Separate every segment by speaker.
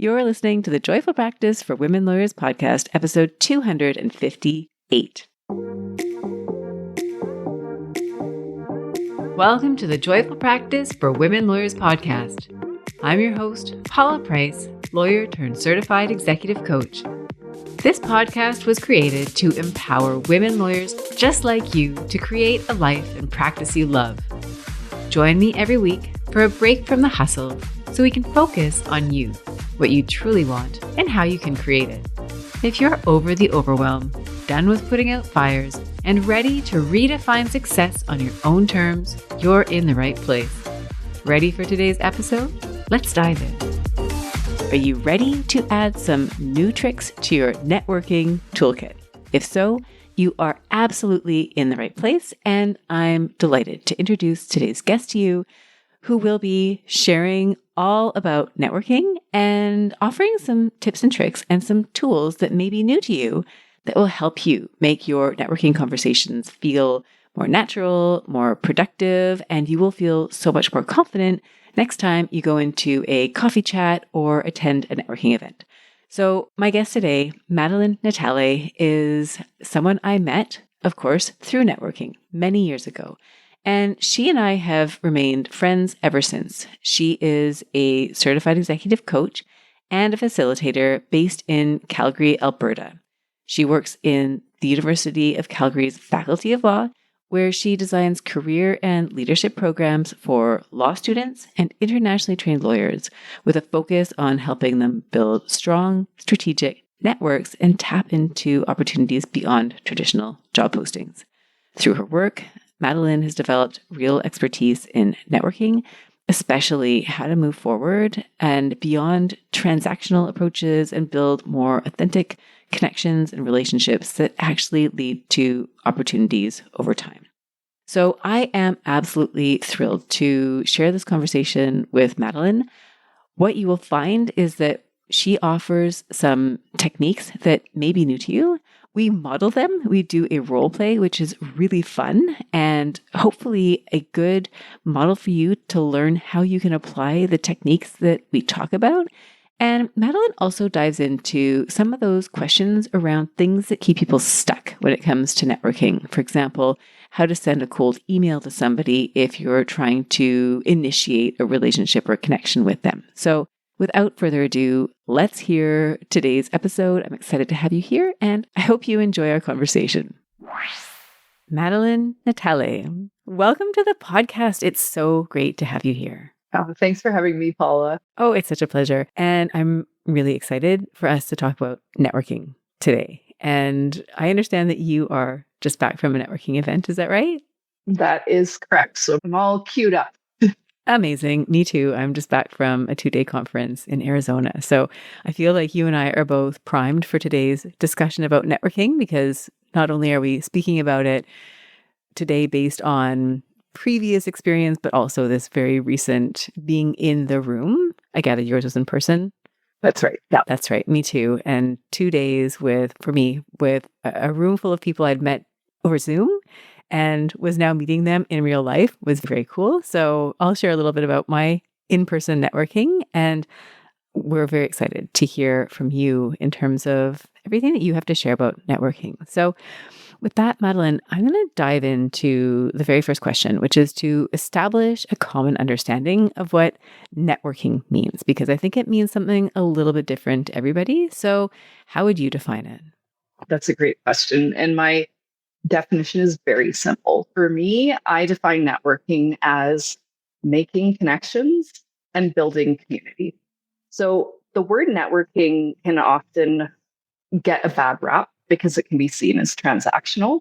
Speaker 1: You're listening to the Joyful Practice for Women Lawyers podcast, episode 258. Welcome to the Joyful Practice for Women Lawyers podcast. I'm your host, Paula Price, lawyer turned certified executive coach. This podcast was created to empower women lawyers just like you to create a life and practice you love. Join me every week for a break from the hustle so we can focus on you, what you truly want, and how you can create it. If you're over the overwhelm, done with putting out fires, and ready to redefine success on your own terms, you're in the right place. Ready for today's episode? Let's dive in. Are you ready to add some new tricks to your networking toolkit? If so, you are absolutely in the right place, and I'm delighted to introduce today's guest to you, who will be sharing all about networking and offering some tips and tricks and some tools that may be new to you that will help you make your networking conversations feel more natural, more productive, and you will feel so much more confident next time you go into a coffee chat or attend a networking event. So my guest today, Madeleine Natale, is someone I met, of course, through networking many years ago. And she and I have remained friends ever since. She is a certified executive coach and a facilitator based in Calgary, Alberta. She works in the University of Calgary's Faculty of Law, where she designs career and leadership programs for law students and internationally trained lawyers with a focus on helping them build strong, strategic networks and tap into opportunities beyond traditional job postings. Through her work, Madeleine has developed real expertise in networking, especially how to move forward and beyond transactional approaches and build more authentic connections and relationships that actually lead to opportunities over time. So I am absolutely thrilled to share this conversation with Madeleine. What you will find is that she offers some techniques that may be new to you. We model them. We do a role play, which is really fun and hopefully a good model for you to learn how you can apply the techniques that we talk about. And Madeleine also dives into some of those questions around things that keep people stuck when it comes to networking. For example, how to send a cold email to somebody if you're trying to initiate a relationship or connection with them. So without further ado, let's hear today's episode. I'm excited to have you here, and I hope you enjoy our conversation. Madeleine Natale, welcome to the podcast. It's so great to have you here.
Speaker 2: Oh, thanks for having me, Paula.
Speaker 1: Oh, it's such a pleasure. And I'm really excited for us to talk about networking today. And I understand that you are just back from a networking event. Is that right?
Speaker 2: That is correct. So I'm all queued up.
Speaker 1: Amazing. Me too. I'm just back from a 2-day conference in Arizona. So I feel like you and I are both primed for today's discussion about networking, because not only are we speaking about it today based on previous experience, but also this very recent being in the room. I gather yours was in person.
Speaker 2: That's right. Yeah.
Speaker 1: That's right. Me too. And 2 days for me, with a room full of people I'd met over Zoom and was now meeting them in real life was very cool. So I'll share a little bit about my in-person networking, and we're very excited to hear from you in terms of everything that you have to share about networking. So with that, Madeleine, I'm going to dive into the very first question, which is to establish a common understanding of what networking means, because I think it means something a little bit different to everybody. So how would you define it?
Speaker 2: That's a great question. And my definition is very simple. For me, I define networking as making connections and building community. So the word networking can often get a bad rap because it can be seen as transactional.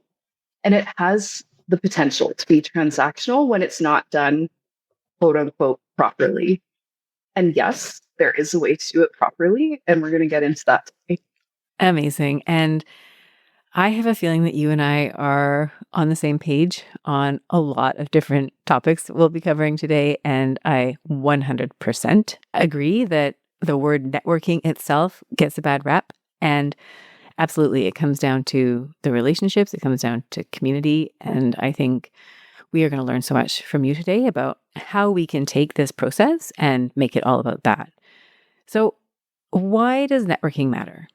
Speaker 2: And it has the potential to be transactional when it's not done, quote unquote, properly. And yes, there is a way to do it properly. And we're going to get into that today.
Speaker 1: Amazing. And I have a feeling that you and I are on the same page on a lot of different topics we'll be covering today. And I 100% agree that the word networking itself gets a bad rap. And absolutely, it comes down to the relationships, it comes down to community. And I think we are going to learn so much from you today about how we can take this process and make it all about that. So Why does networking matter?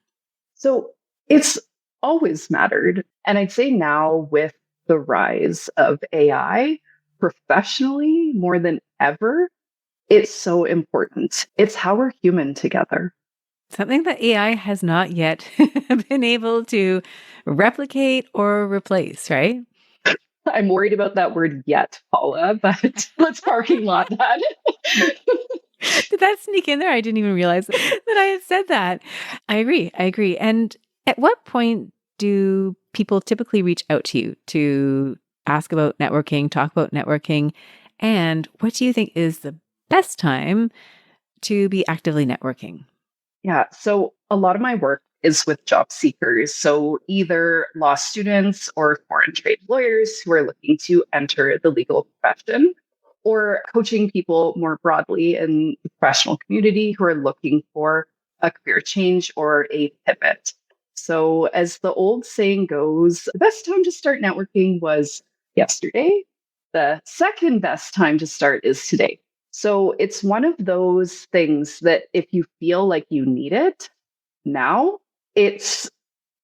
Speaker 2: So it's always mattered. And I'd say now with the rise of AI professionally more than ever, it's so important. It's how we're human together.
Speaker 1: Something that AI has not yet been able to replicate or replace, right?
Speaker 2: I'm worried about that word yet, Paula, but let's parking lot that.
Speaker 1: Did that sneak in there? I didn't even realize that I had said that. I agree. I agree. And at what point do people typically reach out to you to ask about networking, talk about networking? And what do you think is the best time to be actively networking?
Speaker 2: Yeah. So a lot of my work is with job seekers. So either law students or foreign trade lawyers who are looking to enter the legal profession, or coaching people more broadly in the professional community who are looking for a career change or a pivot. So, as the old saying goes, the best time to start networking was yesterday. The second best time to start is today. So it's one of those things that if you feel like you need it now, it's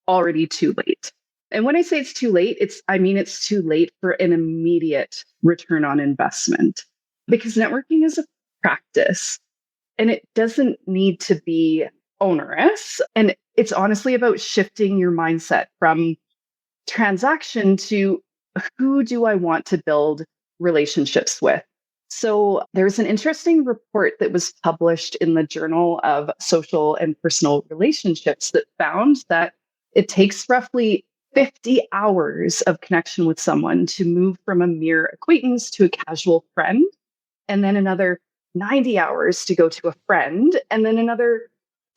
Speaker 2: already too late. And when I say it's too late, it's too late for an immediate return on investment because networking is a practice and it doesn't need to be onerous. And it's honestly about shifting your mindset from transaction to who do I want to build relationships with? So there's an interesting report that was published in the Journal of Social and Personal Relationships that found that it takes roughly 50 hours of connection with someone to move from a mere acquaintance to a casual friend, and then another 90 hours to go to a friend, and then another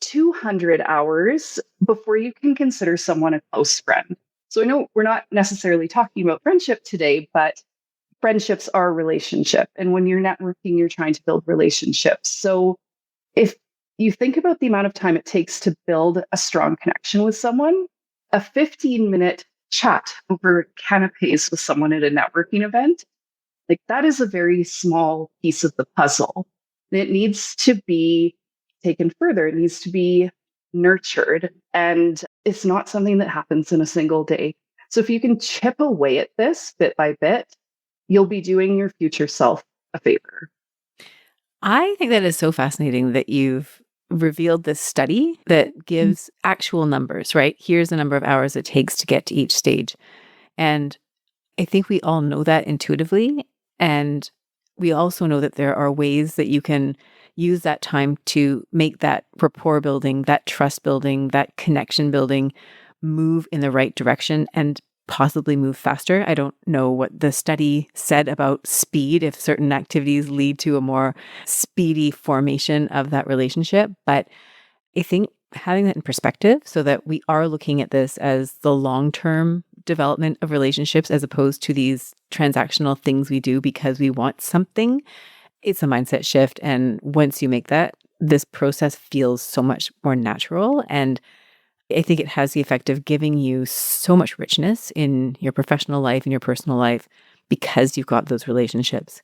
Speaker 2: 200 hours before you can consider someone a close friend. So I know we're not necessarily talking about friendship today, but friendships are a relationship. And when you're networking, you're trying to build relationships. So if you think about the amount of time it takes to build a strong connection with someone, a 15-minute chat over canapes with someone at a networking event, like that is a very small piece of the puzzle. And it needs to be taken further. It needs to be nurtured. And it's not something that happens in a single day. So if you can chip away at this bit by bit, you'll be doing your future self a favor.
Speaker 1: I think that is so fascinating that you've revealed this study that gives actual numbers, right? Here's the number of hours it takes to get to each stage. And I think we all know that intuitively. And we also know that there are ways that you can use that time to make that rapport building, that trust building, that connection building move in the right direction and possibly move faster. I don't know what the study said about speed, if certain activities lead to a more speedy formation of that relationship. But I think having that in perspective so that we are looking at this as the long-term development of relationships as opposed to these transactional things we do because we want something, it's a mindset shift. And once you make that, this process feels so much more natural. And I think it has the effect of giving you so much richness in your professional life and your personal life because you've got those relationships.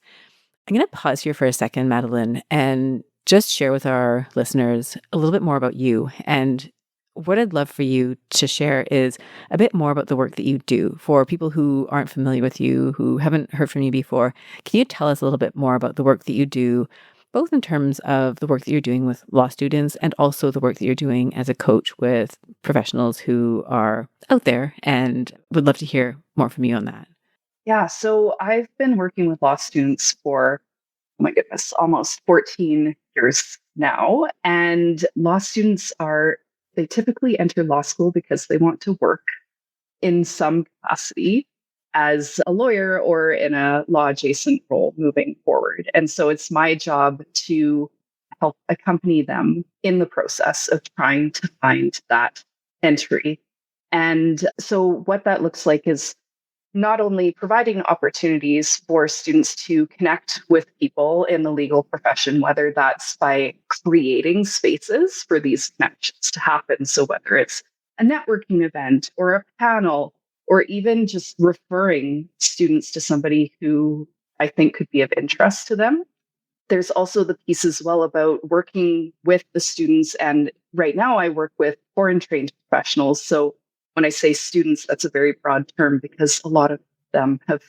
Speaker 1: I'm going to pause here for a second, Madeleine, and just share with our listeners a little bit more about you. And what I'd love for you to share is a bit more about the work that you do for people who aren't familiar with you, who haven't heard from you before. Can you tell us a little bit more about the work that you do, both in terms of the work that you're doing with law students and also the work that you're doing as a coach with professionals who are out there, and would love to hear more from you on that.
Speaker 2: Yeah, so I've been working with law students for, oh my goodness, almost 14 years now. And law students they typically enter law school because they want to work in some capacity as a lawyer or in a law adjacent role moving forward. And so it's my job to help accompany them in the process of trying to find that entry. And so what that looks like is not only providing opportunities for students to connect with people in the legal profession, whether that's by creating spaces for these connections to happen. So whether it's a networking event or a panel, or even just referring students to somebody who I think could be of interest to them, there's also the piece as well about working with the students. And right now I work with foreign trained professionals. So when I say students, that's a very broad term because a lot of them have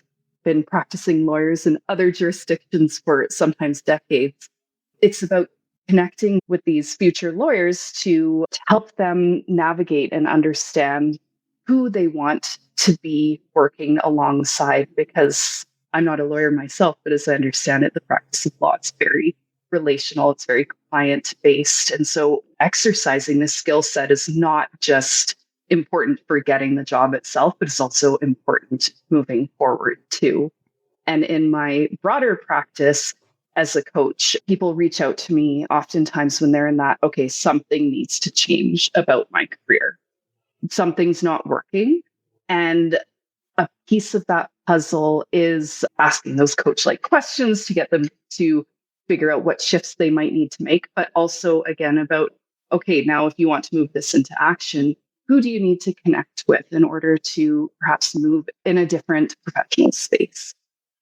Speaker 2: been practicing lawyers in other jurisdictions for sometimes decades. It's about connecting with these future lawyers to help them navigate and understand who they want to be working alongside, because I'm not a lawyer myself, but as I understand it, the practice of law is very relational, it's very client based. And so exercising this skill set is not just important for getting the job itself, but it's also important moving forward too. And in my broader practice as a coach, people reach out to me oftentimes when they're in that, okay, something needs to change about my career. Something's not working. And a piece of that puzzle is asking those coach like questions to get them to figure out what shifts they might need to make, but also again about, okay, now if you want to move this into action, who do you need to connect with in order to perhaps move in a different professional space?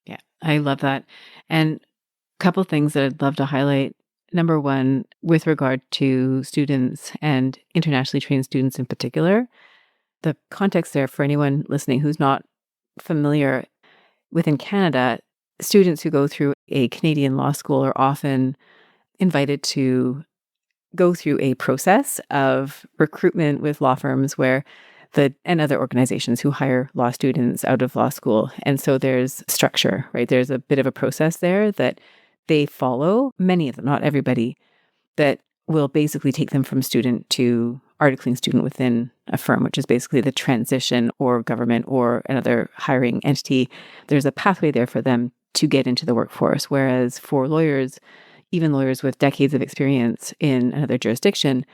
Speaker 1: Yeah, I love that. And a couple things that I'd love to highlight. Number one, with regard to students and internationally trained students in particular, the context there for anyone listening who's not familiar, within Canada, students who go through a Canadian law school are often invited to go through a process of recruitment with law firms and other organizations who hire law students out of law school. And so there's structure, right? There's a bit of a process there that they follow, many of them, not everybody, that will basically take them from student to articling student within a firm, which is basically the transition or government or another hiring entity. There's a pathway there for them to get into the workforce. Whereas for lawyers, even lawyers with decades of experience in another jurisdiction,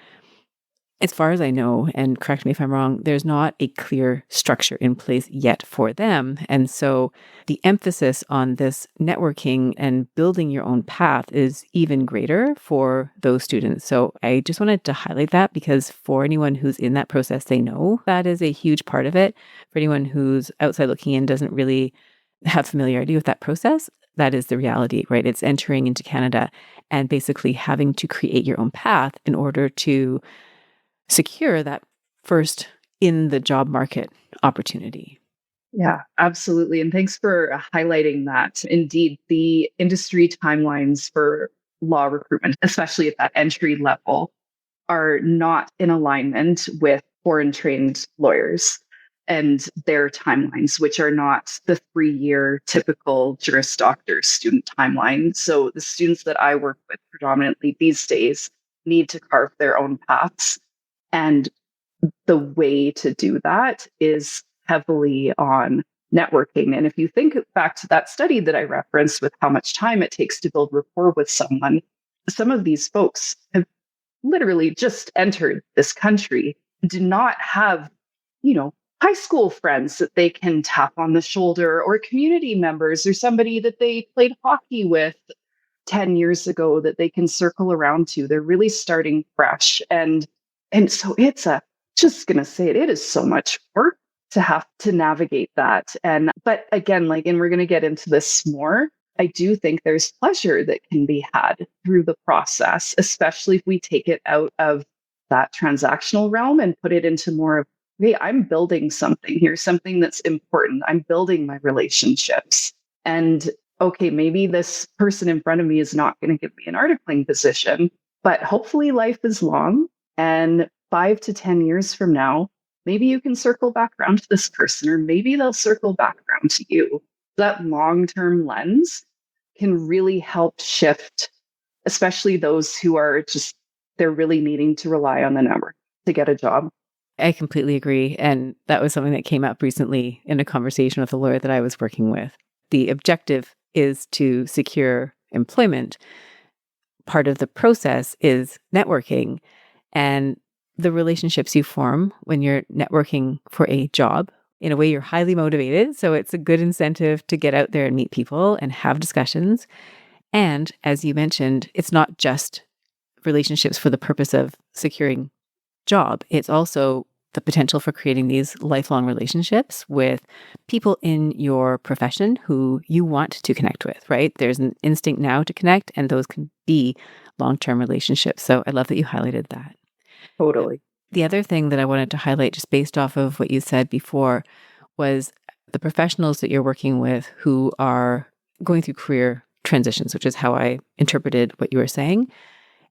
Speaker 1: as far as I know, and correct me if I'm wrong, there's not a clear structure in place yet for them. And so the emphasis on this networking and building your own path is even greater for those students. So I just wanted to highlight that because for anyone who's in that process, they know that is a huge part of it. For anyone who's outside looking in, doesn't really have familiarity with that process, that is the reality, right? It's entering into Canada and basically having to create your own path in order to secure that first in the job market opportunity.
Speaker 2: Yeah, absolutely. And thanks for highlighting that. Indeed, the industry timelines for law recruitment, especially at that entry level, are not in alignment with foreign trained lawyers and their timelines, which are not the 3-year typical Juris Doctor student timeline. So the students that I work with predominantly these days need to carve their own paths. And the way to do that is heavily on networking. And if you think back to that study that I referenced with how much time it takes to build rapport with someone, some of these folks have literally just entered this country, do not have, high school friends that they can tap on the shoulder or community members or somebody that they played hockey with 10 years ago that they can circle around to. They're really starting fresh. And so just going to say it is so much work to have to navigate that. But again, and we're going to get into this more, I do think there's pleasure that can be had through the process, especially if we take it out of that transactional realm and put it into more of, hey, I'm building something here, something that's important. I'm building my relationships. And okay, maybe this person in front of me is not going to give me an articling position, but hopefully life is long. And 5 to 10 years from now, maybe you can circle back around to this person, or maybe they'll circle back around to you. That long-term lens can really help shift, especially those who are they're really needing to rely on the network to get a job.
Speaker 1: I completely agree. And that was something that came up recently in a conversation with a lawyer that I was working with. The objective is to secure employment. Part of the process is networking. And the relationships you form when you're networking for a job, in a way, you're highly motivated. So it's a good incentive to get out there and meet people and have discussions. And as you mentioned, it's not just relationships for the purpose of securing job. It's also the potential for creating these lifelong relationships with people in your profession who you want to connect with, right? There's an instinct now to connect, and those can be long-term relationships. So I love that you highlighted that.
Speaker 2: Totally.
Speaker 1: The other thing that I wanted to highlight, just based off of what you said before, was the professionals that you're working with who are going through career transitions, which is how I interpreted what you were saying.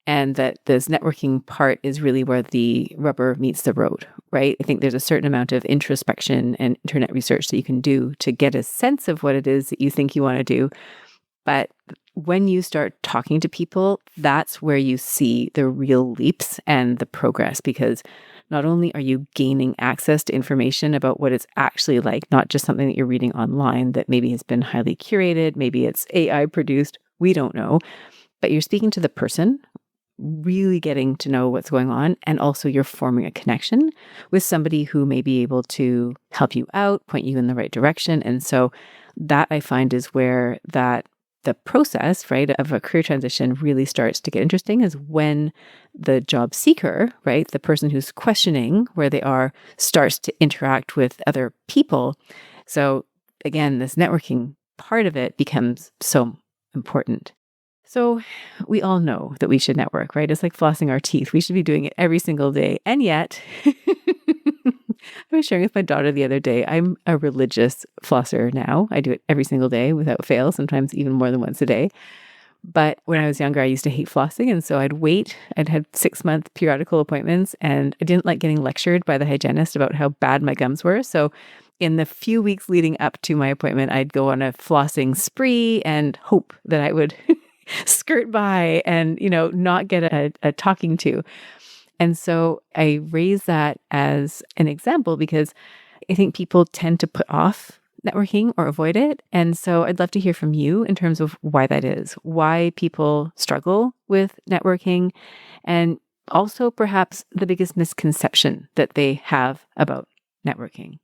Speaker 1: And that this networking part is really where the rubber meets the road, right? I think there's a certain amount of introspection and internet research that you can do to get a sense of what it is that you think you want to do. But when you start talking to people, that's where you see the real leaps and the progress, because not only are you gaining access to information about what it's actually like, not just something that you're reading online that maybe has been highly curated, maybe it's AI produced, we don't know, but you're speaking to the person, really getting to know what's going on, and also you're forming a connection with somebody who may be able to help you out, point you in the right direction. And so that I find is where the process, right, of a career transition really starts to get interesting, is when the job seeker, right, the person who's questioning where they are, starts to interact with other people. So again, this networking part of it becomes so important. So we all know that we should network, right? It's like flossing our teeth. We should be doing it every single day. And yet, I was sharing with my daughter the other day, I'm a religious flosser now. I do it every single day without fail, sometimes even more than once a day. But when I was younger, I used to hate flossing. And so I'd wait. I'd had 6-month periodical appointments, and I didn't like getting lectured by the hygienist about how bad my gums were. So in the few weeks leading up to my appointment, I'd go on a flossing spree and hope that I would skirt by and, not get a talking to. And so I raise that as an example because I think people tend to put off networking or avoid it. And so I'd love to hear from you in terms of why that is, why people struggle with networking, and also perhaps the biggest misconception that they have about networking.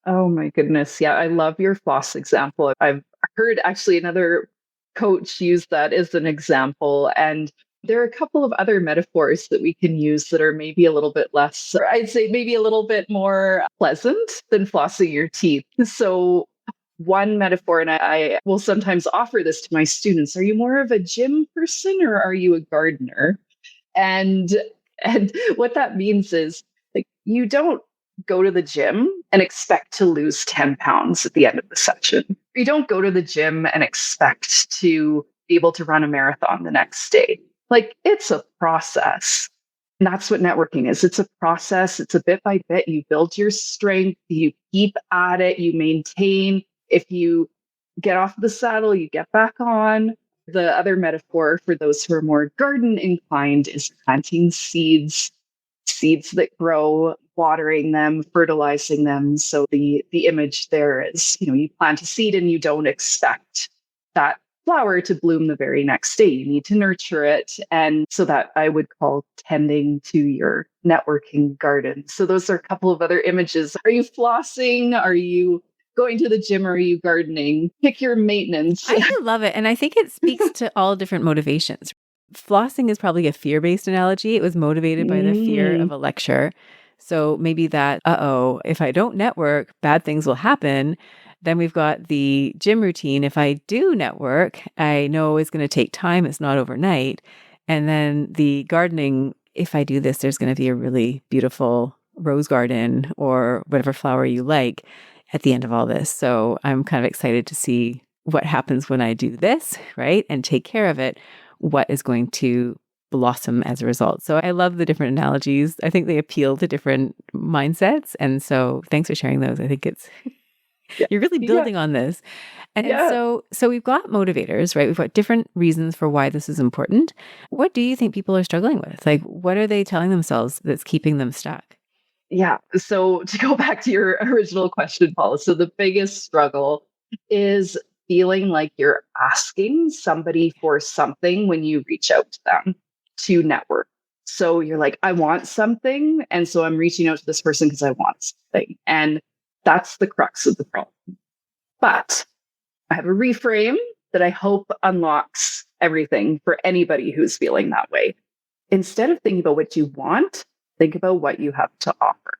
Speaker 2: Oh my goodness. Yeah, I love your floss example. I've heard actually another coach use that as an example. And there are a couple of other metaphors that we can use that are maybe a little bit less, or I'd say maybe a little bit more pleasant than flossing your teeth. So, one metaphor, and I will sometimes offer this to my students: are you more of a gym person or are you a gardener? And and what that means is, like, you don't go to the gym and expect to lose 10 pounds at the end of the session. You don't go to the gym and expect to be able to run a marathon the next day. Like, it's a process. And that's what networking is. It's a process. It's a bit by bit. You build your strength, you keep at it, you maintain. If you get off the saddle, you get back on. The other metaphor for those who are more garden inclined is planting seeds, seeds that grow, watering them, fertilizing them. So the image there is, you plant a seed and you don't expect that flower to bloom the very next day. You need to nurture it. And so that I would call tending to your networking garden. So those are a couple of other images. Are you flossing? Are you going to the gym? Or are you gardening? Pick your maintenance.
Speaker 1: I love it. And I think it speaks to all different motivations. Flossing is probably a fear-based analogy. It was motivated by the fear of a lecture. So maybe that, if I don't network, bad things will happen. Then we've got the gym routine. If I do network, I know it's going to take time. It's not overnight. And then the gardening, if I do this, there's going to be a really beautiful rose garden or whatever flower you like at the end of all this. So I'm kind of excited to see what happens when I do this, right? And take care of it. What is going to blossom as a result. So I love the different analogies. I think they appeal to different mindsets. And so thanks for sharing those. I think it's you're really building on this. And so we've got motivators, right? We've got different reasons for why this is important. What do you think people are struggling with? Like, what are they telling themselves that's keeping them stuck?
Speaker 2: Yeah. So to go back to your original question, Paula, so the biggest struggle is feeling like you're asking somebody for something when you reach out to them to network. So you're like, I want something. And so I'm reaching out to this person because I want something. And that's the crux of the problem. But I have a reframe that I hope unlocks everything for anybody who's feeling that way. Instead of thinking about what you want, think about what you have to offer.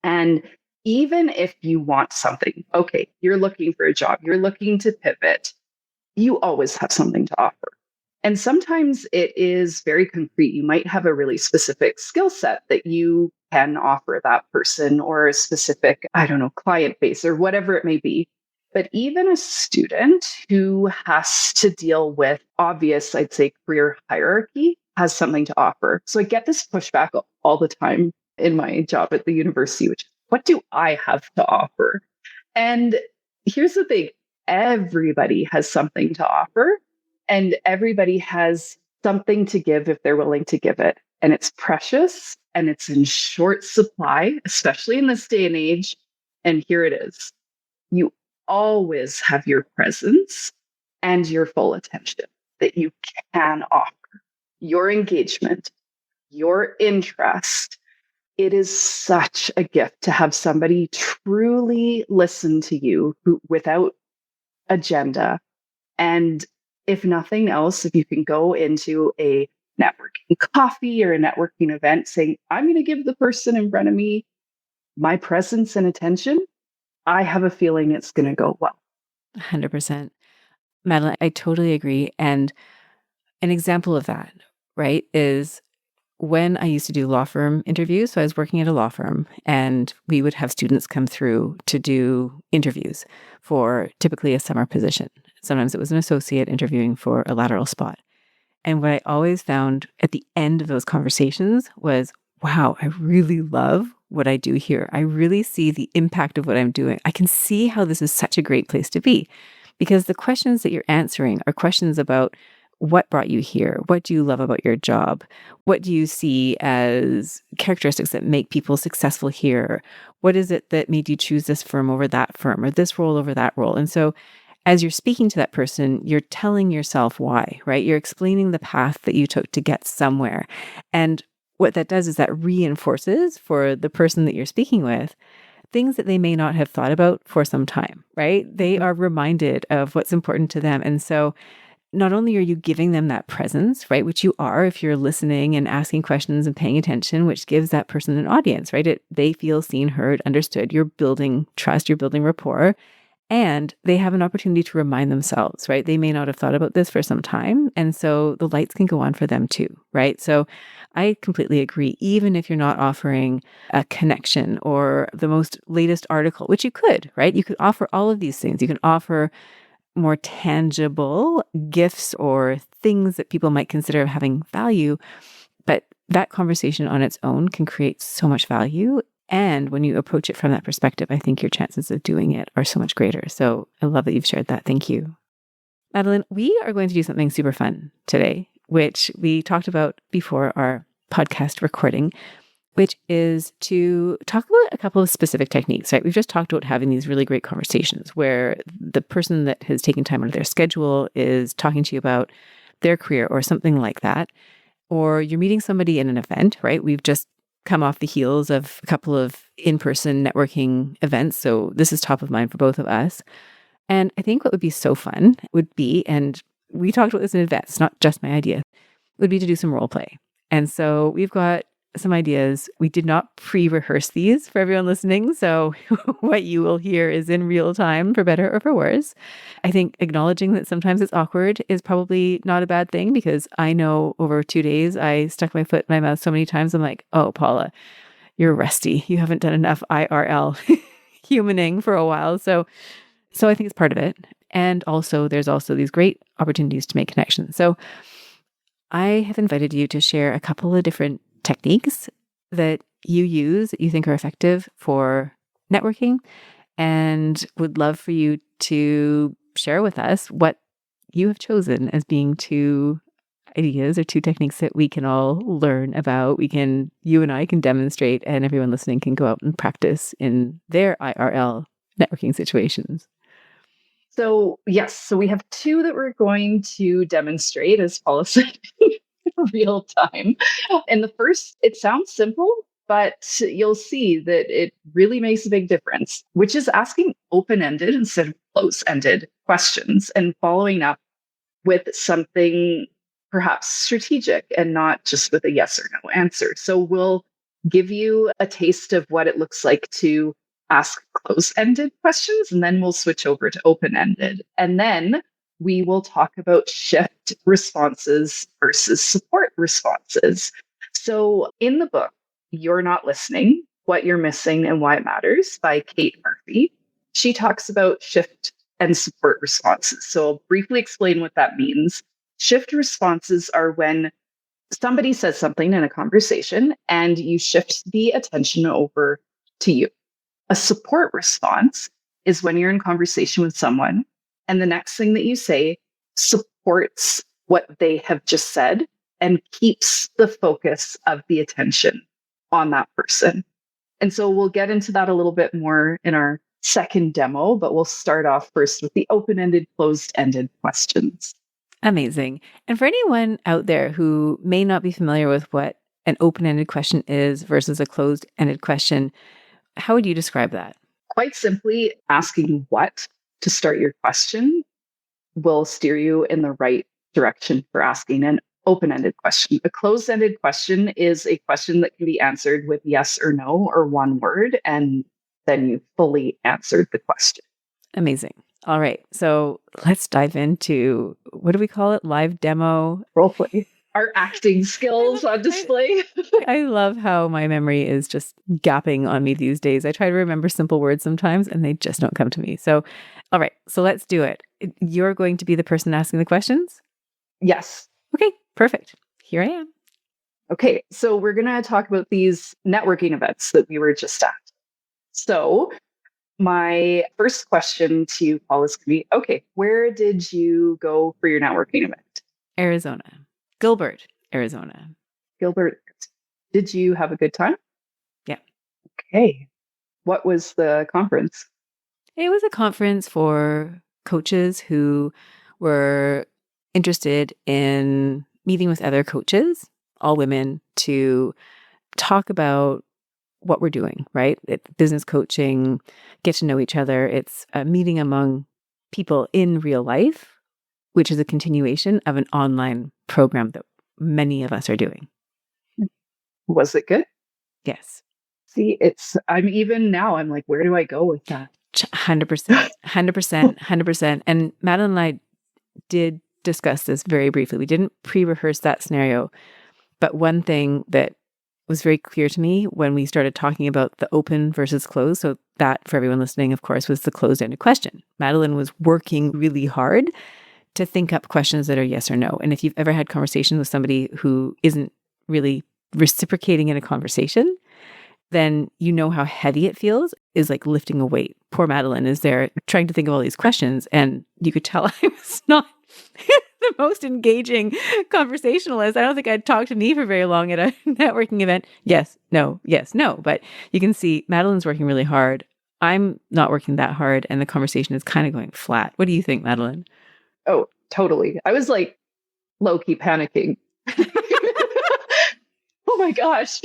Speaker 2: And even if you want something, okay, you're looking for a job, you're looking to pivot, you always have something to offer. And sometimes it is very concrete. You might have a really specific skill set that you can offer that person, or a specific, I don't know, client base or whatever it may be. But even a student who has to deal with obvious, I'd say, career hierarchy has something to offer. So I get this pushback all the time in my job at the university, which is, what do I have to offer? And here's the thing, everybody has something to offer, and everybody has something to give if they're willing to give it. And it's precious and it's in short supply, especially in this day and age. And here it is. You always have your presence and your full attention that you can offer, your engagement, your interest. It is such a gift to have somebody truly listen to you without agenda. And if nothing else, if you can go into a networking coffee or a networking event saying, I'm going to give the person in front of me my presence and attention, I have a feeling it's going to go well.
Speaker 1: 100%. Madeleine, I totally agree. And an example of that, right, is when I used to do law firm interviews. So I was working at a law firm, and we would have students come through to do interviews for typically a summer position. Sometimes it was an associate interviewing for a lateral spot. And what I always found at the end of those conversations was, wow, I really love what I do here. I really see the impact of what I'm doing. I can see how this is such a great place to be, because the questions that you're answering are questions about what brought you here? What do you love about your job? What do you see as characteristics that make people successful here? What is it that made you choose this firm over that firm, or this role over that role? And so as you're speaking to that person, you're telling yourself why, right? You're explaining the path that you took to get somewhere. And what that does is that reinforces for the person that you're speaking with things that they may not have thought about for some time, right? They are reminded of what's important to them. And so not only are you giving them that presence, right, which you are if you're listening and asking questions and paying attention, which gives that person an audience, right? They feel seen, heard, understood. You're building trust, you're building rapport, and they have an opportunity to remind themselves, right? They may not have thought about this for some time. And so the lights can go on for them too, right? So I completely agree. Even if you're not offering a connection or the most latest article, which you could, right? You could offer all of these things. You can offer more tangible gifts or things that people might consider having value. But that conversation on its own can create so much value. And when you approach it from that perspective, I think your chances of doing it are so much greater. So I love that you've shared that. Thank you. Madeleine, we are going to do something super fun today, which we talked about before our podcast recording, which is to talk about a couple of specific techniques, right? We've just talked about having these really great conversations where the person that has taken time out of their schedule is talking to you about their career or something like that. Or you're meeting somebody in an event, right? We've just come off the heels of a couple of in-person networking events. So this is top of mind for both of us. And I think what would be so fun would be, and we talked about this in advance, it's not just my idea, would be to do some role play. And so we've got some ideas. We did not pre-rehearse these for everyone listening. So what you will hear is in real time, for better or for worse. I think acknowledging that sometimes it's awkward is probably not a bad thing, because I know over 2 days, I stuck my foot in my mouth so many times. I'm like, oh, Paula, you're rusty. You haven't done enough IRL humaning for a while. So I think it's part of it. And also there's also these great opportunities to make connections. So I have invited you to share a couple of different techniques that you use that you think are effective for networking, and would love for you to share with us what you have chosen as being 2 ideas or 2 techniques that we can all learn about. You and I can demonstrate, and everyone listening can go out and practice in their IRL networking situations.
Speaker 2: So, yes, so we have 2 that we're going to demonstrate, as Paula said, real time. And the first, it sounds simple, but you'll see that it really makes a big difference, which is asking open-ended instead of close-ended questions and following up with something perhaps strategic and not just with a yes or no answer. So we'll give you a taste of what it looks like to ask close-ended questions, and then we'll switch over to open-ended. And then we will talk about shift responses versus support responses. So in the book, You're Not Listening, What You're Missing and Why It Matters by Kate Murphy, she talks about shift and support responses. So I'll briefly explain what that means. Shift responses are when somebody says something in a conversation and you shift the attention over to you. A support response is when you're in conversation with someone and the next thing that you say supports what they have just said and keeps the focus of the attention on that person. And so we'll get into that a little bit more in our second demo, but we'll start off first with the open-ended, closed-ended questions.
Speaker 1: Amazing. And for anyone out there who may not be familiar with what an open-ended question is versus a closed-ended question, how would you describe that?
Speaker 2: Quite simply, asking what to start your question will steer you in the right direction for asking an open-ended question. A closed-ended question is a question that can be answered with yes or no or one word, and then you fully answered the question.
Speaker 1: Amazing. All right. So let's dive into, what do we call it? Live demo.
Speaker 2: Roleplay. Our acting skills on display.
Speaker 1: I love how my memory is just gapping on me these days. I try to remember simple words sometimes and they just don't come to me. So, all right. So let's do it. You're going to be the person asking the questions?
Speaker 2: Yes.
Speaker 1: Okay, perfect. Here I am.
Speaker 2: Okay. So we're going to talk about these networking events that we were just at. So my first question to you, Paul, is going to be, okay, where did you go for your networking event?
Speaker 1: Arizona. Gilbert, Arizona.
Speaker 2: Gilbert. Did you have a good time?
Speaker 1: Yeah.
Speaker 2: Okay. What was the conference?
Speaker 1: It was a conference for coaches who were interested in meeting with other coaches, all women, to talk about what we're doing, right? Business coaching, get to know each other. It's a meeting among people in real life, which is a continuation of an online program that many of us are doing.
Speaker 2: Was it good?
Speaker 1: Yes.
Speaker 2: See, I'm even now, I'm like, where do I go with that?
Speaker 1: 100%, 100%, 100%. And Madeleine and I did discuss this very briefly. We didn't pre-rehearse that scenario, but one thing that was very clear to me when we started talking about the open versus closed. So that, for everyone listening, of course, was the closed-ended question. Madeleine was working really hard to think up questions that are yes or no. And if you've ever had conversations with somebody who isn't really reciprocating in a conversation, then you know how heavy it feels, is like lifting a weight. Poor Madeleine is there trying to think of all these questions. And you could tell I was not the most engaging conversationalist. I don't think I'd talk to me for very long at a networking event. Yes, no, yes, no. But you can see Madeleine's working really hard. I'm not working that hard. And the conversation is kind of going flat. What do you think, Madeleine?
Speaker 2: Oh, totally. I was like low-key panicking. Oh my gosh.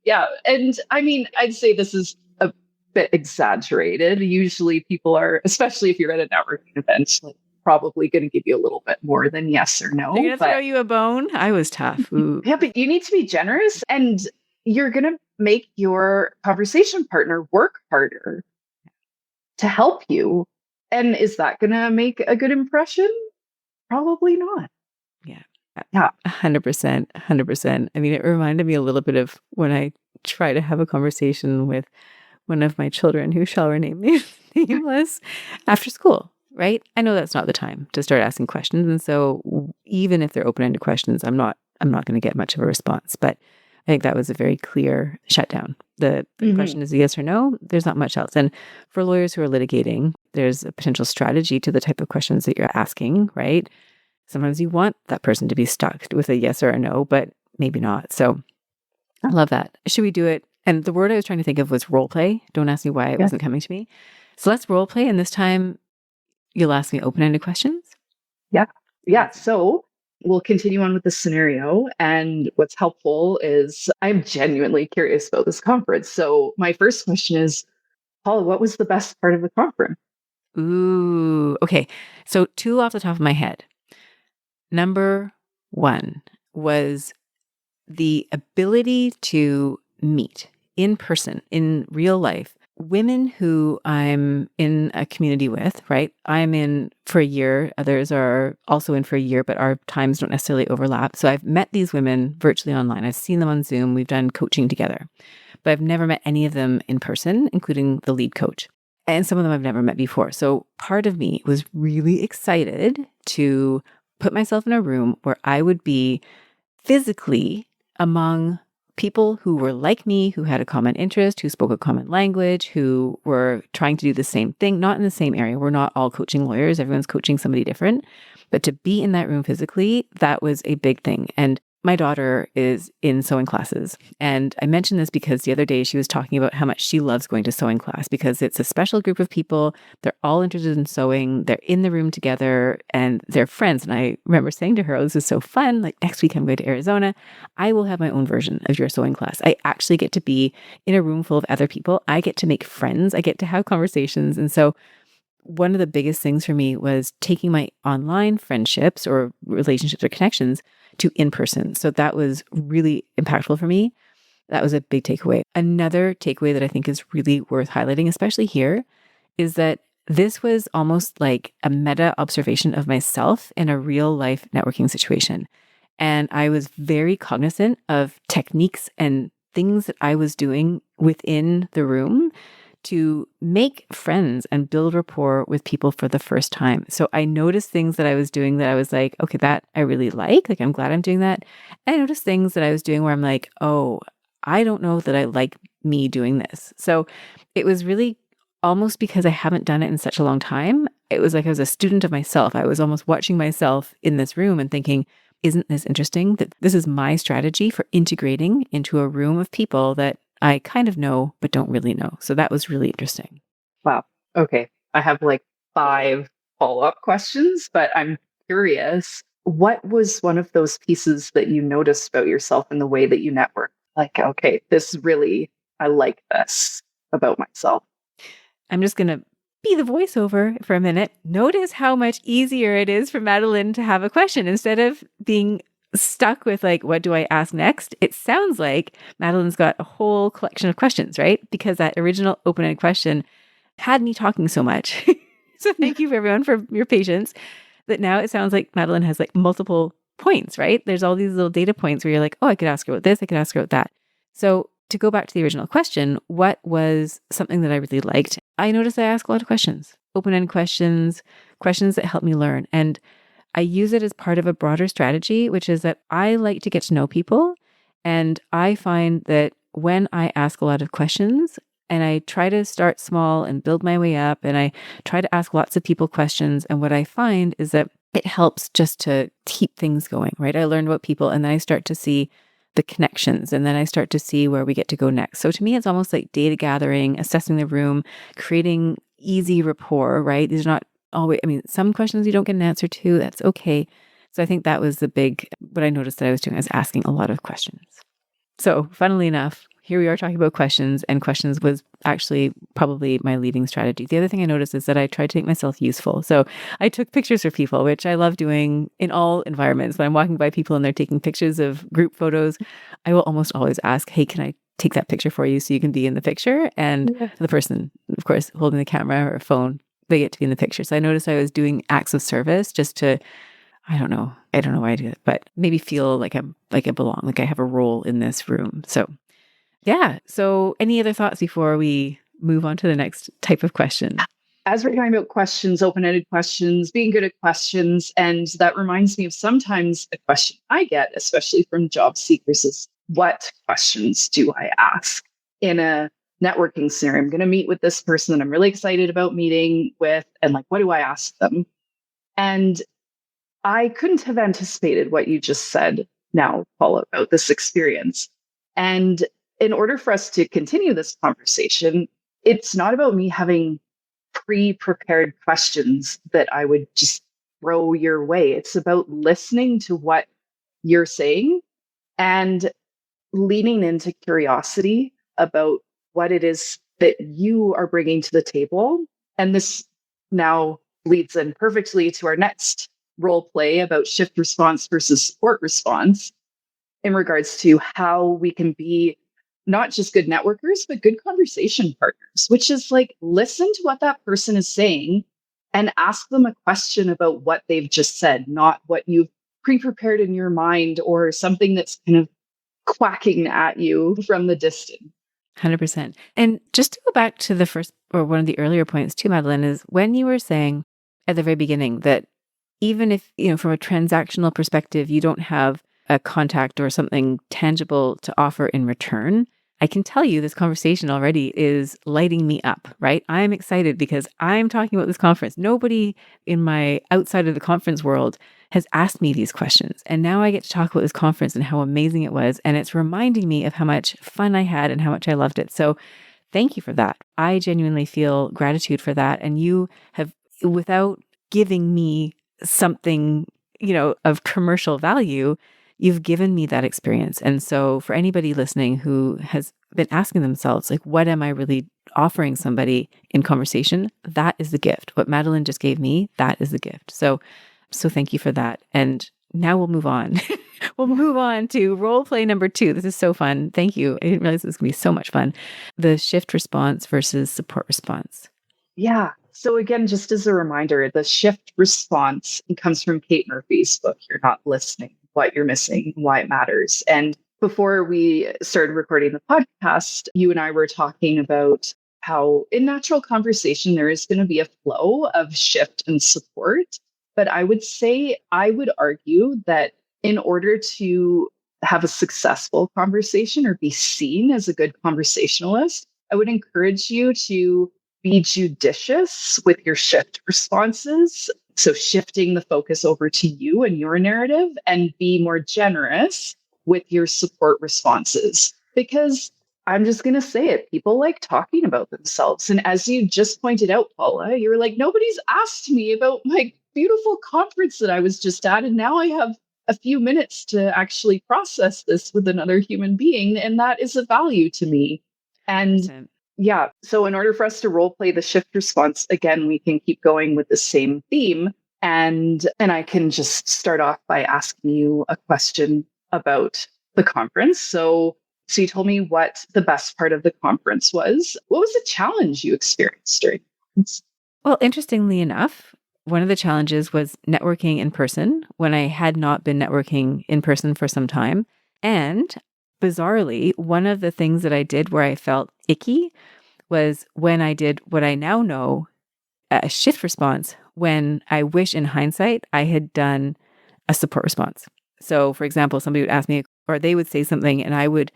Speaker 2: Yeah. And I mean, I'd say this is a bit exaggerated. Usually people are, especially if you're at a networking event, like probably going to give you a little bit more than yes or no.
Speaker 1: They're going to throw you a bone? I was tough. Ooh.
Speaker 2: Yeah, but you need to be generous and you're going to make your conversation partner work harder to help you. And is that going to make a good impression? Probably not.
Speaker 1: Yeah.
Speaker 2: Yeah.
Speaker 1: 100%. 100%. I mean, it reminded me a little bit of when I try to have a conversation with one of my children who shall remain nameless after school, right? I know that's not the time to start asking questions. And so even if they're open-ended questions, I'm not going to get much of a response. But I think that was a very clear shutdown. The question is a yes or no. There's not much else. And for lawyers who are litigating, there's a potential strategy to the type of questions that you're asking, right? Sometimes you want that person to be stuck with a yes or a no, but maybe not. So I love that. Should we do it? And the word I was trying to think of was role play. Don't ask me why it wasn't coming to me. So let's role play. And this time you'll ask me open-ended questions.
Speaker 2: Yeah. Yeah. So we'll continue on with the scenario. And what's helpful is I'm genuinely curious about this conference. So my first question is, Paula, what was the best part of the conference?
Speaker 1: Ooh, okay. So 2 off the top of my head. Number 1 was the ability to meet in person, in real life, women who I'm in a community with, right? I'm in for a year. Others are also in for a year, but our times don't necessarily overlap. So I've met these women virtually online. I've seen them on Zoom. We've done coaching together, but I've never met any of them in person, including the lead coach. And some of them I've never met before. So part of me was really excited to put myself in a room where I would be physically among people who were like me, who had a common interest, who spoke a common language, who were trying to do the same thing, not in the same area. We're not all coaching lawyers. Everyone's coaching somebody different. But to be in that room physically, that was a big thing. And my daughter is in sewing classes. And I mentioned this because the other day she was talking about how much she loves going to sewing class because it's a special group of people. They're all interested in sewing. They're in the room together and they're friends. And I remember saying to her, oh, this is so fun. Like next week I'm going to Arizona. I will have my own version of your sewing class. I actually get to be in a room full of other people. I get to make friends. I get to have conversations. And so one of the biggest things for me was taking my online friendships or relationships or connections to in person. So that was really impactful for me. That was a big takeaway. Another takeaway that I think is really worth highlighting, especially here, is that this was almost like a meta observation of myself in a real life networking situation. And I was very cognizant of techniques and things that I was doing within the room to make friends and build rapport with people for the first time. So I noticed things that I was doing that I was like, okay, that I really like I'm glad I'm doing that. And I noticed things that I was doing where I'm like, oh, I don't know that I like me doing this. So it was really almost because I haven't done it in such a long time. It was like I was a student of myself. I was almost watching myself in this room and thinking, isn't this interesting that this is my strategy for integrating into a room of people that I kind of know, but don't really know. So that was really interesting.
Speaker 2: Wow. Okay. I have like 5 follow-up questions, but I'm curious, what was one of those pieces that you noticed about yourself in the way that you network? Like, okay, I like this about myself.
Speaker 1: I'm just going to be the voiceover for a minute. Notice how much easier it is for Madeleine to have a question instead of being stuck with like, what do I ask next? It sounds like Madeleine's got a whole collection of questions, right? Because that original open-ended question had me talking so much. So thank you everyone for your patience. That now it sounds like Madeleine has like multiple points, right? There's all these little data points where you're like, oh, I could ask her about this, I could ask her about that. So to go back to the original question, what was something that I really liked? I noticed I ask a lot of questions, open-ended questions, questions that help me learn. And I use it as part of a broader strategy, which is that I like to get to know people. And I find that when I ask a lot of questions and I try to start small and build my way up and I try to ask lots of people questions. And what I find is that it helps just to keep things going, right? I learn about people and then I start to see the connections and then I start to see where we get to go next. So to me, it's almost like data gathering, assessing the room, creating easy rapport, right? These are not always, some questions you don't get an answer to, that's okay. So I think that was what I noticed that I was doing, I was asking a lot of questions. So funnily enough, here we are talking about questions, and questions was actually probably my leading strategy. The other thing I noticed is that I tried to make myself useful. So I took pictures for people, which I love doing in all environments. When I'm walking by people and they're taking pictures of group photos, I will almost always ask, hey, can I take that picture for you so you can be in the picture? And the person, of course, holding the camera or phone, they get to be in the picture. So I noticed I was doing acts of service just to, I don't know why I do it, but maybe feel like I belong, like I have a role in this room. So yeah. So any other thoughts before we move on to the next type of question?
Speaker 2: As we're talking about questions, open-ended questions, being good at questions, and that reminds me of sometimes a question I get, especially from job seekers, is what questions do I ask? In a networking scenario, I'm going to meet with this person that I'm really excited about meeting with, and like, what do I ask them? And I couldn't have anticipated what you just said now, Paula, about this experience. And in order for us to continue this conversation, it's not about me having pre-prepared questions that I would just throw your way. It's about listening to what you're saying and leaning into curiosity about what it is that you are bringing to the table. And this now leads in perfectly to our next role play about shift response versus support response in regards to how we can be not just good networkers, but good conversation partners, which is like listen to what that person is saying and ask them a question about what they've just said, not what you've pre-prepared in your mind or something that's kind of quacking at you from the distance.
Speaker 1: 100%. And just to go back to the first or one of the earlier points too, Madeleine, is when you were saying at the very beginning that even if, from a transactional perspective, you don't have a contact or something tangible to offer in return, I can tell you this conversation already is lighting me up, right? I'm excited because I'm talking about this conference. Nobody in my outside of the conference world has asked me these questions. And now I get to talk about this conference and how amazing it was. And it's reminding me of how much fun I had and how much I loved it. So thank you for that. I genuinely feel gratitude for that. And you have, without giving me something, of commercial value, you've given me that experience. And so for anybody listening who has been asking themselves, like, what am I really offering somebody in conversation? That is the gift. What Madeleine just gave me, that is the gift. So thank you for that. And now we'll move on. We'll move on to role play number 2. This is so fun. Thank you. I didn't realize this was going to be so much fun. The shift response versus support response.
Speaker 2: Yeah. So again, just as a reminder, the shift response comes from Kate Murphy's book, You're Not Listening, What You're Missing, Why It Matters. And before we started recording the podcast, you and I were talking about how in natural conversation, there is going to be a flow of shift and support. But I would argue that in order to have a successful conversation or be seen as a good conversationalist, I would encourage you to be judicious with your shift responses. So shifting the focus over to you and your narrative, and be more generous with your support responses. Because I'm just going to say it, people like talking about themselves. And as you just pointed out, Paula, you're like, nobody's asked me about my beautiful conference that I was just at. And now I have a few minutes to actually process this with another human being. And that is a value to me. And
Speaker 1: 100%.
Speaker 2: yeah. So in order for us to role play the shift response, again, we can keep going with the same theme. And I can just start off by asking you a question about the conference. So you told me what the best part of the conference was. What was the challenge you experienced during the conference?
Speaker 1: Well, interestingly enough, one of the challenges was networking in person when I had not been networking in person for some time. And bizarrely, one of the things that I did where I felt icky was when I did what I now know, a shift response, when I wish in hindsight I had done a support response. So for example, somebody would ask me, or they would say something and I would,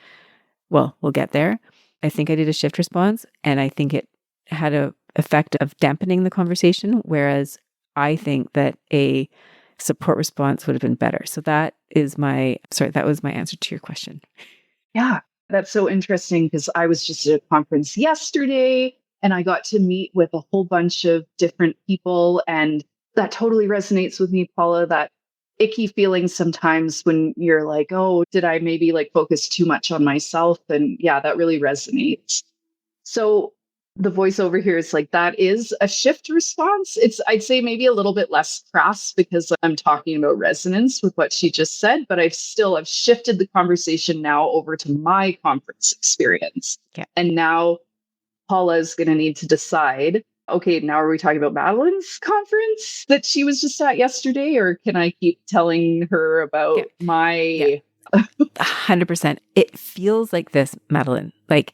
Speaker 1: well, we'll get there. I think I did a shift response and I think it had a effect of dampening the conversation, whereas I think that a support response would have been better. So that was my answer to your question.
Speaker 2: Yeah, that's so interesting because I was just at a conference yesterday and I got to meet with a whole bunch of different people. And that totally resonates with me, Paula, that icky feeling sometimes when you're like, oh, did I maybe like focus too much on myself? And yeah, that really resonates. So the voiceover here is like, that is a shift response. I'd say maybe a little bit less crass because I'm talking about resonance with what she just said, but I've shifted the conversation now over to my conference experience.
Speaker 1: Yeah.
Speaker 2: And now Paula is going to need to decide, okay, now are we talking about Madeleine's conference that she was just at yesterday? Or can I keep telling her about my...
Speaker 1: Yeah. 100%. It feels like this, Madeleine. Like,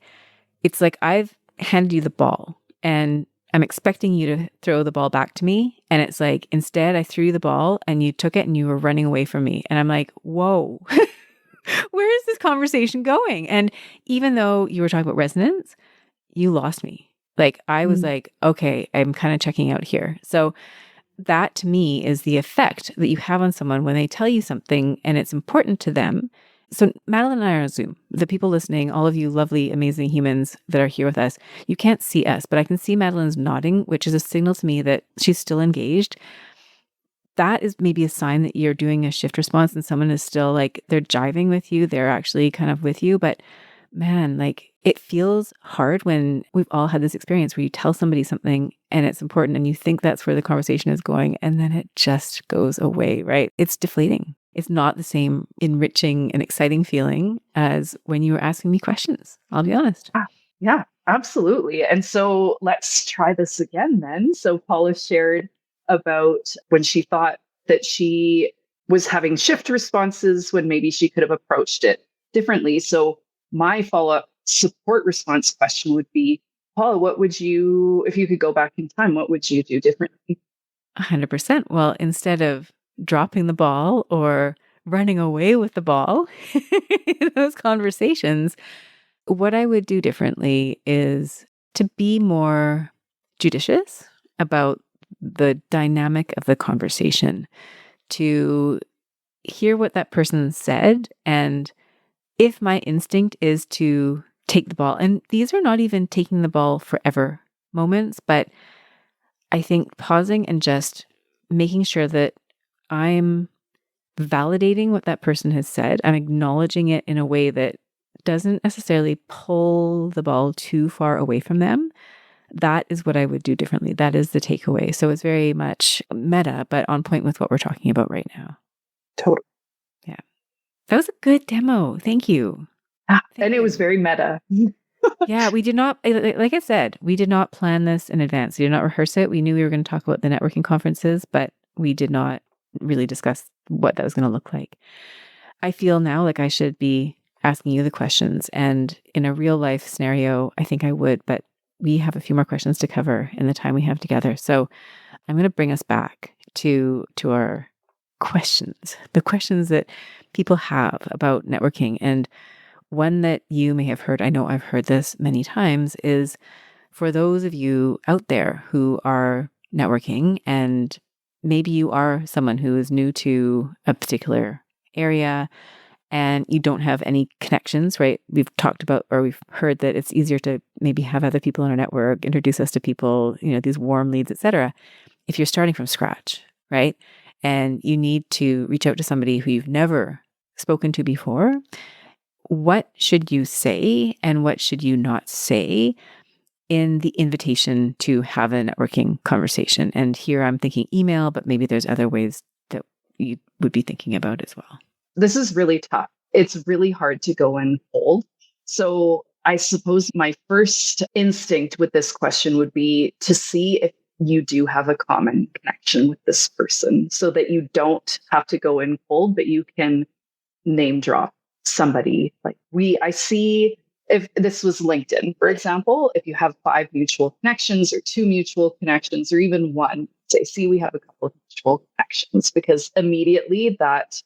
Speaker 1: it's like I've handed you the ball and I'm expecting you to throw the ball back to me. And it's like, instead I threw you the ball and you took it and you were running away from me. And I'm like, whoa, where is this conversation going? And even though you were talking about resonance, you lost me. Like, I was like, okay, I'm kind of checking out here. So that to me is the effect that you have on someone when they tell you something and it's important to them. So Madeleine and I are on Zoom. The people listening, all of you lovely, amazing humans that are here with us, you can't see us, but I can see Madeleine's nodding, which is a signal to me that she's still engaged. That is maybe a sign that you're doing a shift response and someone is still like, they're jiving with you. They're actually kind of with you. But man, like, it feels hard when we've all had this experience where you tell somebody something and it's important and you think that's where the conversation is going and then it just goes away, right? It's deflating. it's not the same enriching and exciting feeling as when you were asking me questions. I'll be honest.
Speaker 2: Yeah, absolutely. And so let's try this again then. So Paula shared about when she thought that she was having shift responses when maybe she could have approached it differently. So my follow-up support response question would be, Paula, what would you, if you could go back in time, what would you do differently?
Speaker 1: 100%. Well, instead of dropping the ball or running away with the ball in those conversations, what I would do differently is to be more judicious about the dynamic of the conversation, to hear what that person said. And if my instinct is to take the ball, and these are not even taking the ball forever moments, but I think pausing and just making sure that I'm validating what that person has said. I'm acknowledging it in a way that doesn't necessarily pull the ball too far away from them. That is what I would do differently. That is the takeaway. So it's very much meta, but on point with what we're talking about right now.
Speaker 2: Totally.
Speaker 1: Yeah. That was a good demo. Thank you.
Speaker 2: And it was very meta.
Speaker 1: Yeah, we did not, like I said, we did not plan this in advance. We did not rehearse it. We knew we were going to talk about the networking conferences, but we did not really discuss what that was going to look like. I feel now like I should be asking you the questions. And in a real life scenario, I think I would, but we have a few more questions to cover in the time we have together. So I'm going to bring us back to our questions, the questions that people have about networking. And one that you may have heard, I know I've heard this many times, is for those of you out there who are networking and maybe you are someone who is new to a particular area and you don't have any connections, right? We've talked about, or we've heard that it's easier to maybe have other people in our network introduce us to people, these warm leads, etc. If you're starting from scratch, right? And you need to reach out to somebody who you've never spoken to before, what should you say and what should you not say in the invitation to have a networking conversation? And here I'm thinking email, but maybe there's other ways that you would be thinking about as well.
Speaker 2: This is really tough. It's really hard to go in cold. So I suppose my first instinct with this question would be to see if you do have a common connection with this person so that you don't have to go in cold, but you can name drop somebody. I see, if this was LinkedIn, for example, if you have 5 mutual connections or 2 mutual connections or even one, see, we have a couple of mutual connections, because immediately that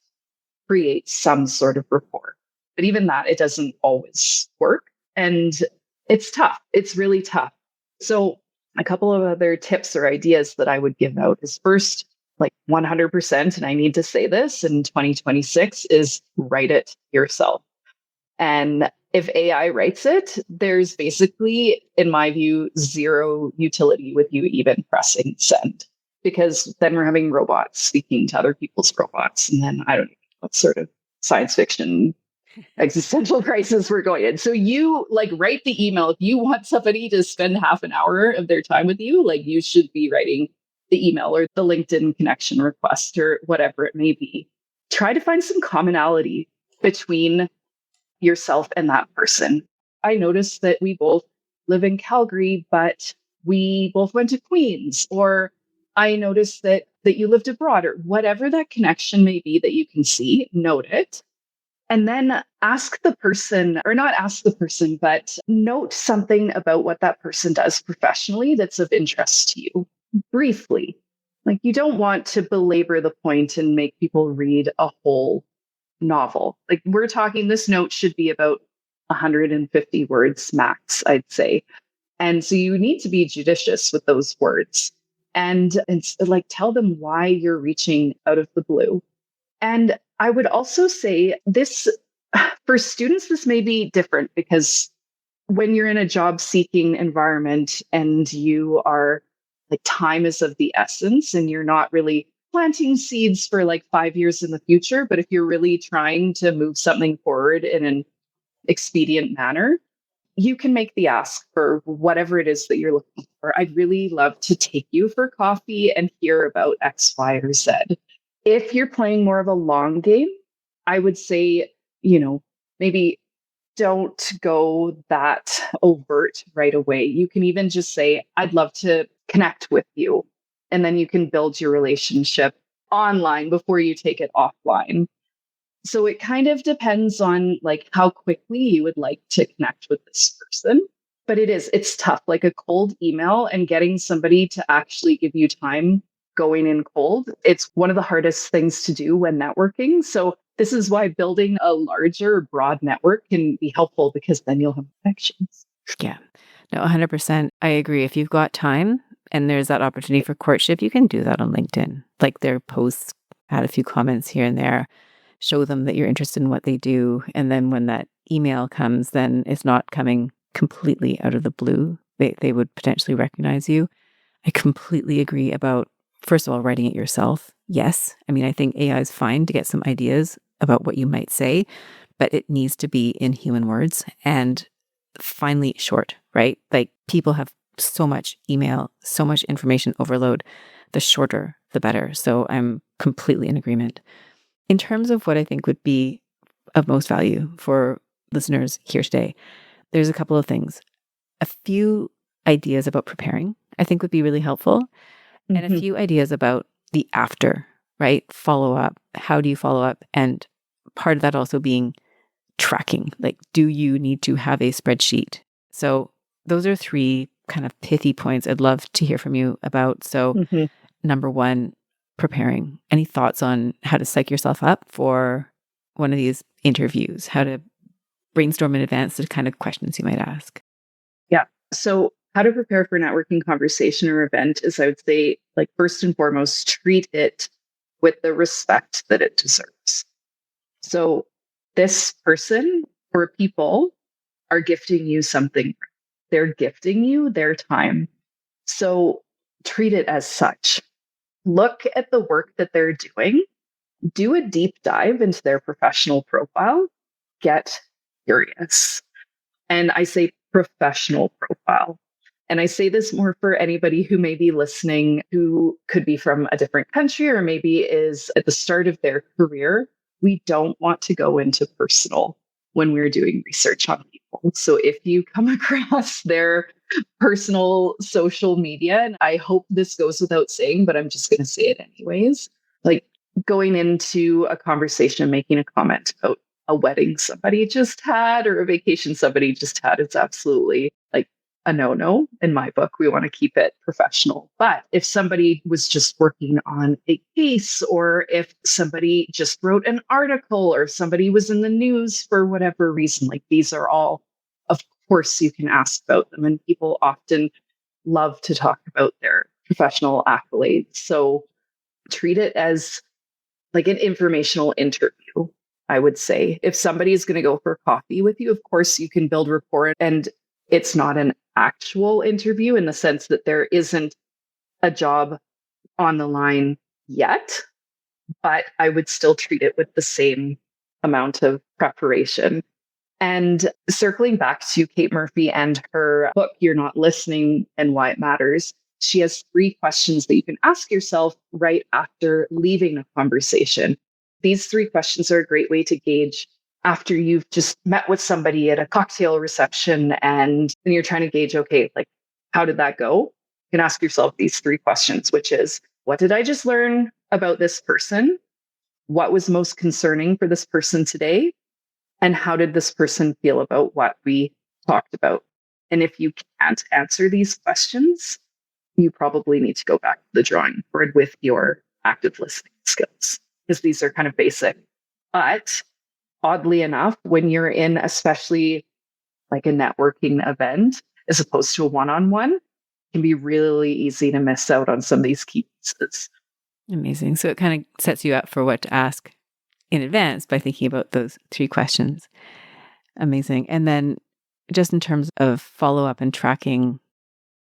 Speaker 2: creates some sort of rapport. But even that, it doesn't always work. And it's tough. It's really tough. So a couple of other tips or ideas that I would give out is, first, 100%, and I need to say this in 2026, is write it yourself. And if AI writes it, there's basically, in my view, zero utility with you even pressing send, because then we're having robots speaking to other people's robots. And then I don't know what sort of science fiction existential crisis we're going in. So you write the email. If you want somebody to spend half an hour of their time with you, you should be writing the email or the LinkedIn connection request or whatever it may be. Try to find some commonality between yourself and that person. I noticed that we both live in Calgary, but we both went to Queens, or I noticed that you lived abroad, or whatever that connection may be that you can see, note it. And then ask the person, or not ask the person, but note something about what that person does professionally that's of interest to you, briefly. You don't want to belabor the point and make people read a whole novel. We're talking, this note should be about 150 words max, I'd say. And so you need to be judicious with those words, and tell them why you're reaching out of the blue. And I would also say this, for students, this may be different, because when you're in a job seeking environment and you are time is of the essence and you're not really planting seeds for 5 years in the future, but if you're really trying to move something forward in an expedient manner, you can make the ask for whatever it is that you're looking for. I'd really love to take you for coffee and hear about X, Y, or Z. If you're playing more of a long game, I would say, maybe don't go that overt right away. You can even just say, I'd love to connect with you. And then you can build your relationship online before you take it offline. So it kind of depends on like how quickly you would like to connect with this person. But it's tough, like a cold email and getting somebody to actually give you time going in cold. It's one of the hardest things to do when networking. So this is why building a larger, broad network can be helpful because then you'll have connections.
Speaker 1: Yeah. No, 100%. I agree. If you've got time and there's that opportunity for courtship, you can do that on LinkedIn. Like their posts, add a few comments here and there, show them that you're interested in what they do. And then when that email comes, then it's not coming completely out of the blue. They would potentially recognize you. I completely agree about, first of all, writing it yourself. Yes. I mean, I think AI is fine to get some ideas about what you might say, but it needs to be in human words and finally short, right? Like people have so much email, so much information overload. The shorter, the better. So I'm completely in agreement. In terms of what I think would be of most value for listeners here today, there's a couple of things. A few ideas about preparing, I think would be really helpful. And a few ideas about the after, right? Follow up. How do you follow up? And part of that also being tracking. Like, do you need to have a spreadsheet? So those are three kind of pithy points I'd love to hear from you about. So number one, preparing. Any thoughts on how to psych yourself up for one of these interviews? How to brainstorm in advance the kind of questions you might ask?
Speaker 2: Yeah. So how to prepare for a networking conversation or event is, I would say, like first and foremost, treat it with the respect that it deserves. So this person or people are gifting you something. They're gifting you their time. So treat it as such. Look at the work that they're doing. Do a deep dive into their professional profile. Get curious. And I say professional profile. And I say this more for anybody who may be listening who could be from a different country or maybe is at the start of their career. We don't want to go into personal when we're doing research on people. So if you come across their personal social media, and I hope this goes without saying, but I'm just going to say it anyways, like going into a conversation, making a comment about a wedding somebody just had or a vacation somebody just had, it's absolutely like a no-no in my book. We want to keep it professional. But if somebody was just working on a case, or if somebody just wrote an article, or if somebody was in the news for whatever reason, like these are all, of course, you can ask about them. And people often love to talk about their professional accolades. So treat it as like an informational interview. I would say if somebody is going to go for coffee with you, of course, you can build rapport, and it's not an actual interview in the sense that there isn't a job on the line yet, but I would still treat it with the same amount of preparation. And circling back to Kate Murphy and her book, You're Not Listening and Why It Matters, she has 3 questions that you can ask yourself right after leaving a conversation. These 3 questions are a great way to gauge after you've just met with somebody at a cocktail reception and you're trying to gauge, okay, like, how did that go? You can ask yourself these 3 questions, which is, what did I just learn about this person? What was most concerning for this person today? And how did this person feel about what we talked about? And if you can't answer these questions, you probably need to go back to the drawing board with your active listening skills, because these are kind of basic. But oddly enough, when you're in especially like a networking event, as opposed to a one-on-one, it can be really easy to miss out on some of these key pieces.
Speaker 1: Amazing. So it kind of sets you up for what to ask in advance by thinking about those 3 questions. Amazing. And then just in terms of follow-up and tracking.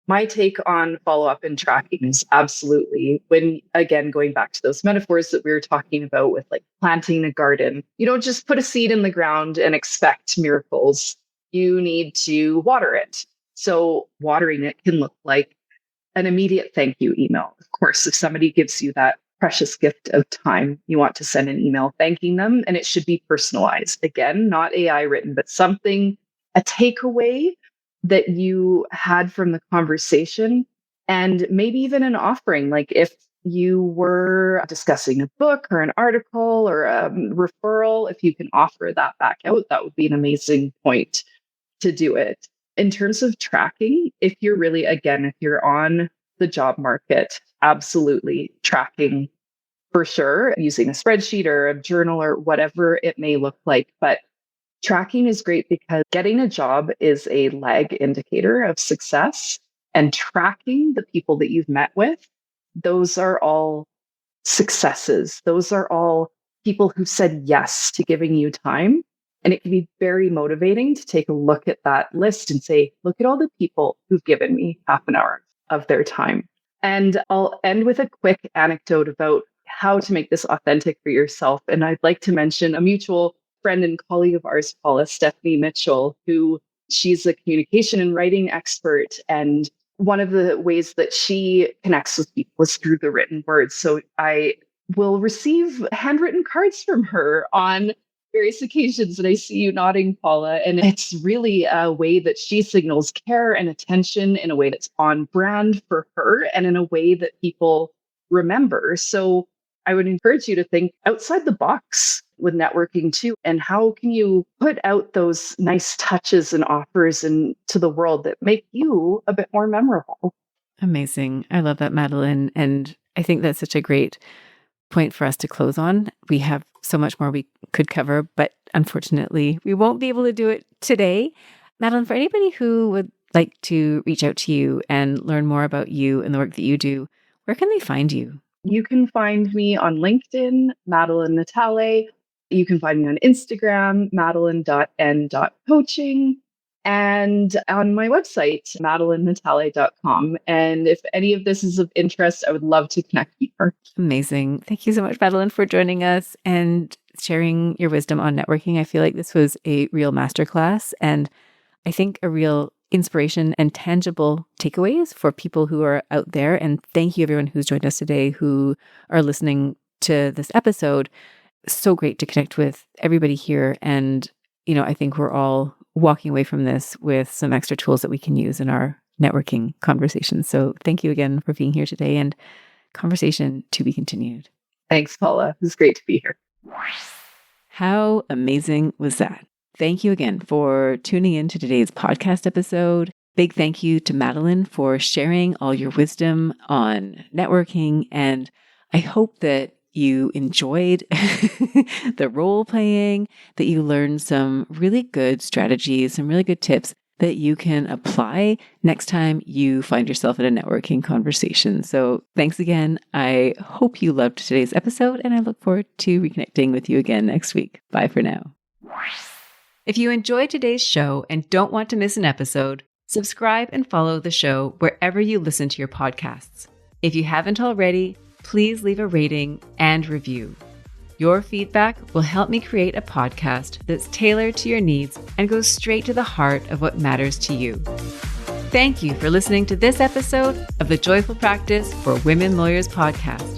Speaker 2: My take on follow-up and tracking is absolutely, when, again, going back to those metaphors that we were talking about with like planting a garden, you don't just put a seed in the ground and expect miracles. You need to water it. So watering it can look like an immediate thank you email. Of course, if somebody gives you that precious gift of time. You want to send an email thanking them, and it should be personalized. Again, not AI written, but something, a takeaway that you had from the conversation, and maybe even an offering. Like if you were discussing a book or an article or a referral, if you can offer that back out, that would be an amazing point to do it. In terms of tracking, if you're really, again, if you're on the job market, absolutely tracking for sure, using a spreadsheet or a journal or whatever it may look like. But tracking is great because getting a job is a lag indicator of success, and tracking the people that you've met with, those are all successes. Those are all people who said yes to giving you time. And it can be very motivating to take a look at that list and say, look at all the people who've given me half an hour of their time. And I'll end with a quick anecdote about how to make this authentic for yourself. And I'd like to mention a mutual friend and colleague of ours, Paula, Stephanie Mitchell, who she's a communication and writing expert. And one of the ways that she connects with people is through the written word. So I will receive handwritten cards from her on various occasions. And I see you nodding, Paula. And it's really a way that she signals care and attention in a way that's on brand for her and in a way that people remember. So I would encourage you to think outside the box with networking too. And how can you put out those nice touches and offers into the world that make you a bit more memorable?
Speaker 1: Amazing. I love that, Madeleine. And I think that's such a great point for us to close on. We have so much more we could cover, but unfortunately, we won't be able to do it today. Madeleine, for anybody who would like to reach out to you and learn more about you and the work that you do, where can they find you?
Speaker 2: You can find me on LinkedIn, Madeleine Natale. You can find me on Instagram, madeleine.n.coaching, and on my website, madelinenatale.com. And if any of this is of interest, I would love to connect more.
Speaker 1: Amazing. Thank you so much, Madeleine, for joining us and sharing your wisdom on networking. I feel like this was a real masterclass, and I think a real inspiration and tangible takeaways for people who are out there. And thank you, everyone who's joined us today, who are listening to this episode. So great to connect with everybody here. And, I think we're all walking away from this with some extra tools that we can use in our networking conversations. So thank you again for being here today, and conversation to be continued.
Speaker 2: Thanks, Paula. It was great to be here.
Speaker 1: How amazing was that? Thank you again for tuning in to today's podcast episode. Big thank you to Madeleine for sharing all your wisdom on networking. And I hope that you enjoyed the role playing, that you learned some really good strategies, some really good tips that you can apply next time you find yourself in a networking conversation. So thanks again. I hope you loved today's episode, and I look forward to reconnecting with you again next week. Bye for now. If you enjoyed today's show and don't want to miss an episode, subscribe and follow the show wherever you listen to your podcasts. If you haven't already, please leave a rating and review. Your feedback will help me create a podcast that's tailored to your needs and goes straight to the heart of what matters to you. Thank you for listening to this episode of the Joyful Practice for Women Lawyers podcast.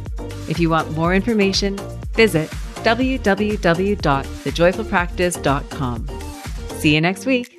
Speaker 1: If you want more information, visit www.thejoyfulpractice.com. See you next week.